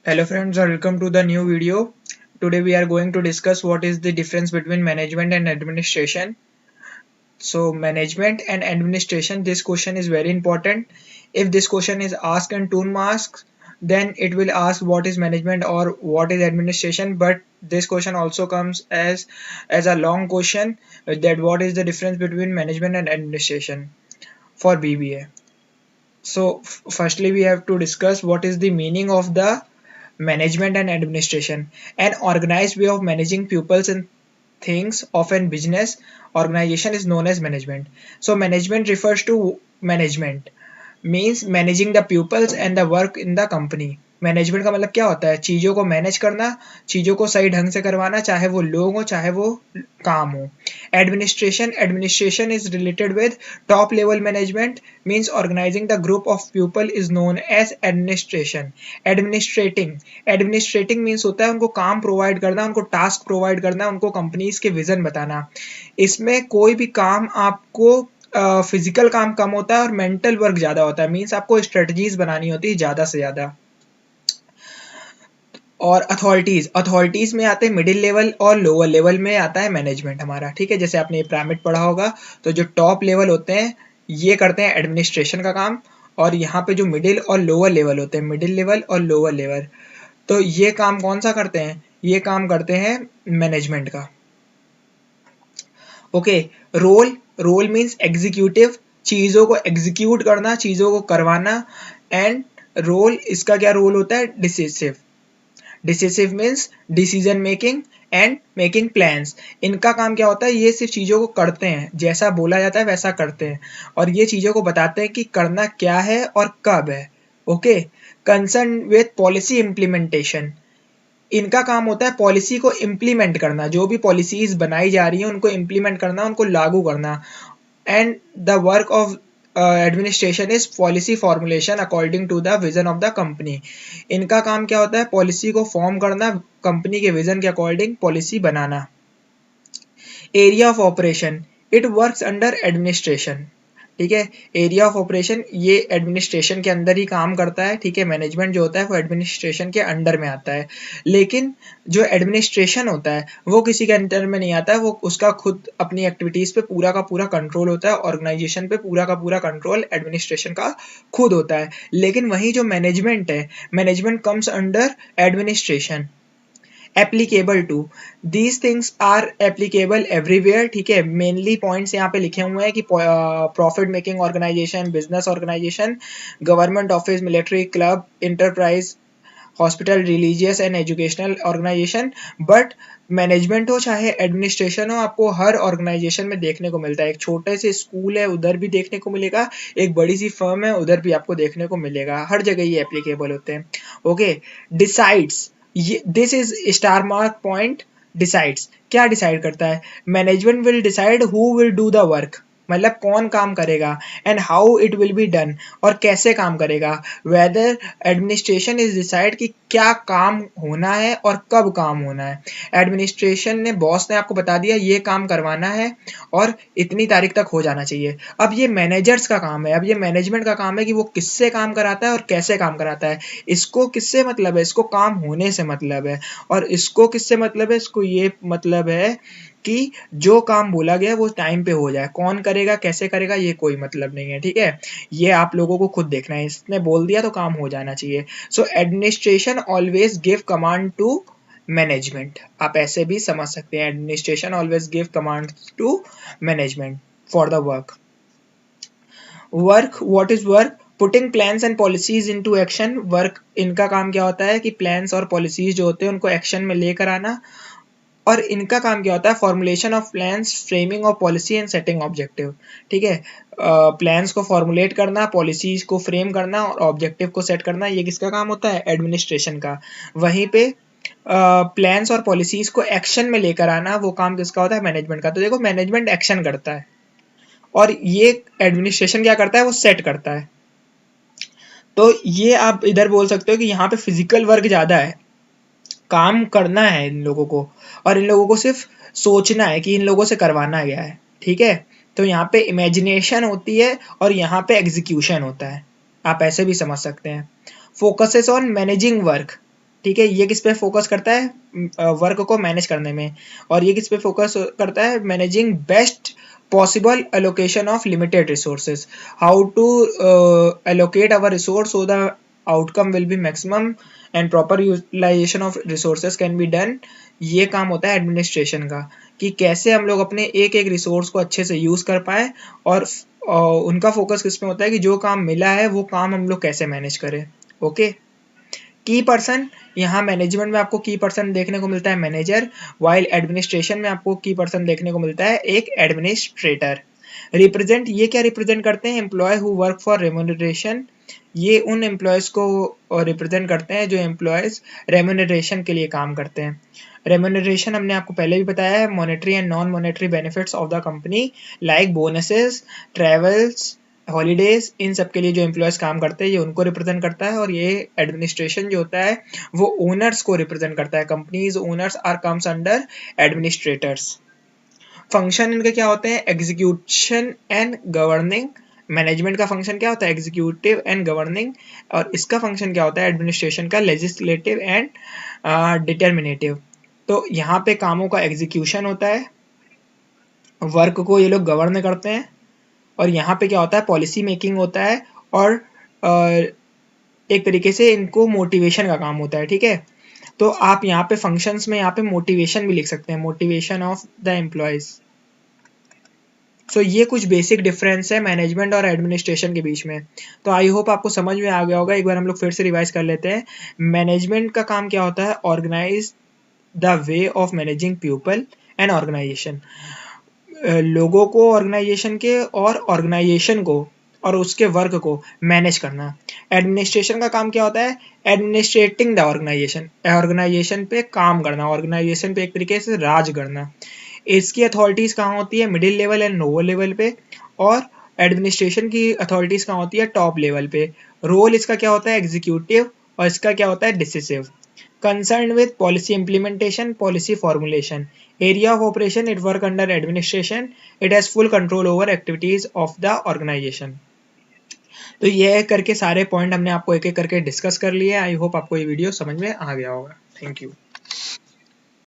Hello friends, welcome to the new video. Today we are going to discuss what is the difference between management and administration. So management and administration, this question is very important. If this question is asked in 2 marks, then it will ask what is management or what is administration. But this question also comes as a long question, that what is the difference between management and administration for BBA. So firstly we have to discuss what is the meaning of the management and administration. An organized way of managing pupils and things of a business organization is known as management. So management refers to management means managing the pupils and the work in the company. Management का मतलब क्या होता है? चीज़ों को manage करना, चीज़ों को सही ढंग से करवाना, चाहे वो लोग हो चाहे वो काम हो. Administration is related with top level management means organizing the group of people is known as administration. Administrating means होता है उनको काम प्रोवाइड करना, उनको टास्क प्रोवाइड करना, उनको कंपनीज के विजन बताना. इसमें कोई भी काम आपको फिजिकल काम कम होता है और मेंटल वर्क ज्यादा होता है. मीन्स आपको स्ट्रेटजीज बनानी होती है ज्यादा से ज्यादा. और अथॉरिटीज में आते हैं मिडिल लेवल और लोअर लेवल में आता है मैनेजमेंट हमारा. ठीक है, जैसे आपने ये पिरामिड पढ़ा होगा, तो जो टॉप लेवल होते हैं ये करते हैं एडमिनिस्ट्रेशन का काम, और यहाँ पे जो मिडिल और लोअर लेवल होते हैं, मिडिल लेवल और लोअर लेवल, तो ये काम कौन सा करते हैं? ये काम करते हैं मैनेजमेंट का. ओके. रोल मीन्स एग्जीक्यूटिव, चीजों को एग्जीक्यूट करना, चीजों को करवाना. एंड रोल, इसका क्या रोल होता है? Decisive. Decisive means decision making and making plans. इनका काम क्या होता है? ये सिर्फ चीजों को करते हैं, जैसा बोला जाता है वैसा करते हैं, और ये चीजों को बताते हैं कि करना क्या है और कब है. Okay. Concern with policy implementation, इनका काम होता है पॉलिसी को इम्प्लीमेंट करना, जो भी पॉलिसीज बनाई जा रही है उनको इम्प्लीमेंट करना, उनको लागू करना. And the work of administration is policy formulation according to the vision of the company. इनका काम क्या होता है? पॉलिसी को फॉर्म करना, कंपनी के विजन के according policy banana. Area of operation, it works under administration. ठीक है, एरिया ऑफ ऑपरेशन ये एडमिनिस्ट्रेशन के अंदर ही काम करता है. ठीक है, मैनेजमेंट जो होता है वो एडमिनिस्ट्रेशन के अंडर में आता है, लेकिन जो एडमिनिस्ट्रेशन होता है वो किसी के अंडर में नहीं आता है. वो उसका खुद अपनी एक्टिविटीज पे पूरा का पूरा कंट्रोल होता है, ऑर्गेनाइजेशन पे पूरा का पूरा कंट्रोल एडमिनिस्ट्रेशन का खुद होता है. लेकिन वही जो मैनेजमेंट है, management comes under administration. Applicable to, these things are applicable everywhere. ठीक है, मेनली पॉइंट्स यहाँ पे लिखे हुए हैं कि profit making organization, business organization, government office, military, club, enterprise, hospital, religious and educational organization. But management हो चाहे एडमिनिस्ट्रेशन हो, आपको हर ऑर्गेनाइजेशन में देखने को मिलता है. एक छोटे से स्कूल है उधर भी देखने को मिलेगा, एक बड़ी सी फर्म है उधर भी आपको देखने को मिलेगा, हर जगह ये एप्लीकेबल होते हैं. ओके. डिसाइड्स, ये this is star mark point. Decides, क्या डिसाइड करता है? Management will decide who will do the work, मतलब कौन काम करेगा, and how it will be done, और कैसे काम करेगा. वेदर एडमिनिस्ट्रेशन इज डिसाइड कि क्या काम होना है और कब काम होना है. एडमिनिस्ट्रेशन ने, बॉस ने आपको बता दिया ये काम करवाना है और इतनी तारीख तक हो जाना चाहिए. अब ये मैनेजर्स का काम है, अब ये मैनेजमेंट का काम है कि वो किससे काम कराता है और कैसे काम कराता है. इसको किससे मतलब है? इसको काम होने से मतलब है. और इसको किससे मतलब है? इसको ये मतलब है कि जो काम बोला गया वो टाइम पे हो जाए. कौन करेगा, कैसे करेगा, ये कोई मतलब नहीं है. ठीक है, ये आप लोगों को खुद देखना है. इसने बोल दिया तो काम हो जाना चाहिए. So administration always give command to management. आप ऐसे भी समझ सकते हैं, administration always give command to management for the work. Work, what is work? Putting plans and policies into action. Work, इनका काम क्या होता है कि प्लान्स और पॉलिसीज जो होते हैं उनको एक्शन में लेकर आना. और इनका काम क्या होता है? Formulation of plans, framing of policy and setting objective. ठीक है, प्लान्स को फॉर्मुलेट करना, पॉलिसीज को फ्रेम करना और ऑब्जेक्टिव को सेट करना, ये किसका काम होता है? एडमिनिस्ट्रेशन का. वहीं पे प्लान्स और पॉलिसीज को एक्शन में लेकर आना, वो काम किसका होता है? मैनेजमेंट का. तो देखो, मैनेजमेंट एक्शन करता है और ये एडमिनिस्ट्रेशन क्या करता है? वो सेट करता है. तो ये आप इधर बोल सकते हो कि यहाँ पे फिजिकल वर्क ज्यादा है, काम करना है इन लोगों को, और इन लोगों को सिर्फ सोचना है कि इन लोगों से करवाना गया है. ठीक है, तो यहाँ पे इमेजिनेशन होती है और यहाँ पे एग्जीक्यूशन होता है. आप ऐसे भी समझ सकते हैं. Focuses on managing work. ठीक है, ये किस पे फोकस करता है, वर्क को मैनेज करने में, और ये किस पे फोकस करता है, managing best possible allocation of limited resources, how to allocate our resource so the outcome will be maximum and proper utilization of resources can be done। ये काम होता है एडमिनिस्ट्रेशन का, कि कैसे हम लोग अपने एक एक रिसोर्स को अच्छे से यूज कर पाए, और उनका फोकस किस पे होता है कि जो काम मिला है वो काम हम लोग कैसे मैनेज करें। ओके, की पर्सन, यहाँ मैनेजमेंट में आपको की पर्सन देखने को मिलता है मैनेजर, वाइल एडमिनिस्ट्रेशन में आपको की पर्सन देखने को मिलता है एक एडमिनिस्ट्रेटर। रिप्रेजेंट, ये क्या रिप्रेजेंट करते हैं, employ who work for remuneration, ये उन एम्प्लॉयज को रिप्रेजेंट करते हैं जो एम्प्लॉयज रेम्यूनरेशन के लिए काम करते हैं। रेम्यूनरेशन हमने आपको पहले भी बताया है, monetary and non monetary benefits of the company like bonuses, travels, holidays, इन सब के लिए जो एम्प्लॉयज काम करते हैं ये उनको रिप्रेजेंट करता है। और ये एडमिनिस्ट्रेशन जो होता है वो ओनर्स को रिप्रेजेंट करता है, companies owners are comes under administrators. Function इनके क्या होते हैं, एग्जीक्यूशन एंड गवर्निंग। मैनेजमेंट का फंक्शन क्या होता है, एग्जीक्यूटिव एंड गवर्निंग, और इसका फंक्शन क्या होता है एडमिनिस्ट्रेशन का, लेजिस्लेटिव एंड डिटर्मिनेटिव। तो यहाँ पे कामों का एग्जीक्यूशन होता है, वर्क को ये लोग गवर्न करते हैं, और यहाँ पे क्या होता है पॉलिसी मेकिंग होता है, और एक तरीके से इनको मोटिवेशन का काम होता है। ठीक है, तो आप यहाँ पे फंक्शंस में यहाँ पे मोटिवेशन भी लिख सकते हैं, मोटिवेशन ऑफ द एम्प्लॉयज। सो ये कुछ बेसिक डिफरेंस है मैनेजमेंट और एडमिनिस्ट्रेशन के बीच में। तो आई होप आपको समझ में आ गया होगा। एक बार हम लोग फिर से रिवाइज कर लेते हैं। मैनेजमेंट का काम क्या होता है, organize the way of managing people and organization, लोगों को ऑर्गेनाइजेशन के और ऑर्गेनाइजेशन को और उसके वर्क को मैनेज करना। एडमिनिस्ट्रेशन का काम क्या होता है, एडमिनिस्ट्रेटिंग द ऑर्गेनाइजेशन, ऑर्गेनाइजेशन पे काम करना, ऑर्गेनाइजेशन पे एक तरीके से राज करना। इसकी अथॉरिटीज कहाँ होती है, middle level and lower level पे, और एडमिनिस्ट्रेशन की अथॉरिटीज कहाँ होती है, टॉप लेवल पे। रोल इसका क्या होता है, एग्जीक्यूटिव, और इसका क्या होता है, decisive. Concerned with policy implementation, policy formulation. Area of operation, it work under administration. It has full control over activities of the organization. तो ये करके सारे पॉइंट हमने आपको एक एक करके डिस्कस कर लिए। आई होप आपको ये वीडियो समझ में आ गया होगा। Thank you.